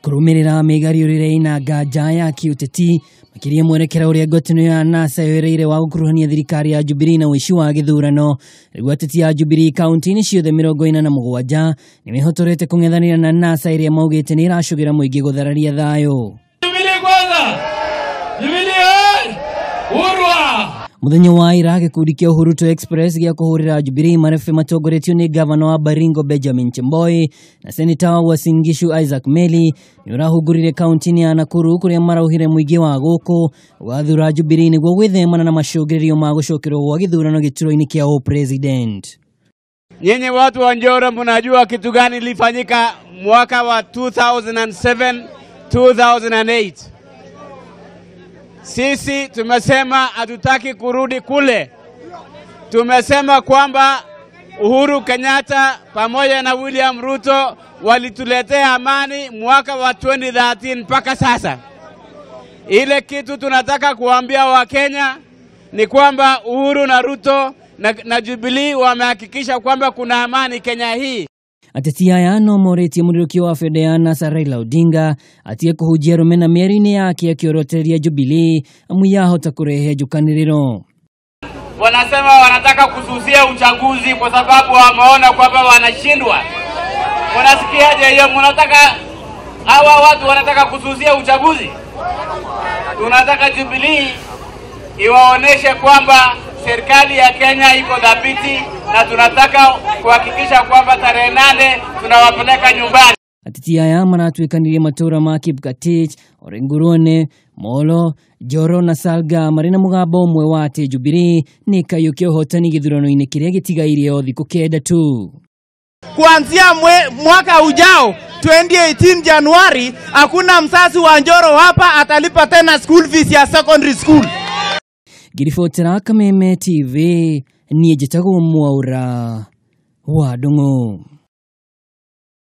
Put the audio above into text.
Kurumirira miario na nganja ya kiuteti makiria mwerekera uria ngwataniro ya NASA yoereire wa gukuruhania thirikari ya Jubilee na uici wa githurano. Riu ateti ya Jubilee kaunti-ini ciothe 47 nimehotorete kung'ethanira na NASA iria maugite ni iracugira muingi guthararia thayo. Jubilee kwanza! Jubilee urwa! Muthenya wa ira gikundi kia Uhuruto Express gia kuhurira Jubilee marefe matongoretio ni gavana wa Baringo Benjamin Cheboi na seneta wa Singishu Isaac Meli ni urahugurire kaunti-ini ya Nakuru kuria marauhire muingi wa guku wathura Jubilee niguo gwithemana na macungiririo ma gucokerwo gwa githurano gituro-ini kia president. Nyinyi watu wa Njoro mnajua kitu gani ilifanyika mwaka wa 2007 2008. Sisi tumesema hatutaki kurudi kule. Tumesema kwamba Uhuru Kenyatta pamoja na William Ruto walituletea amani mwaka wa 2013 mpaka sasa. Ile kitu tunataka kuambia Wakenya ni kwamba Uhuru na Ruto na Jubilee wamehakikisha kwamba kuna amani Kenya hii. Ateti aya no moretie murirukio wa Fedeana Raila Odinga atie kuhujia rumena mieri-ini yake akioroteria Jubilee amuyahota kurehe jukaniriro. Wanasema wanataka kususia uchaguzi kwa sababu wameona kwamba wanashindwa. Unasikiaje hiyo? Mnataka hawa watu wanataka kususia uchaguzi? Tunataka Jubilee iwaoneshe kwamba serikali ya Kenya iko dhabiti na tunataka kuhakikisha kwamba tarehe 8 tunawapeleka nyumbani. Ateti aya maratwikanirie matura ma Kipkatich, Orengurone, Molo, Joro na Salga marina mugambo umwe wa ati Jubilee ni kayukia uhotani githurano-ini kiria gitigaire o thiku kenda tu. Kuanzia mwaka ujao 2018 Januari hakuna msasi wa Njoro hapa atalipa tena school fees ya secondary school. Girifotera Kameme TV ni jitago mwaura wa Dongo.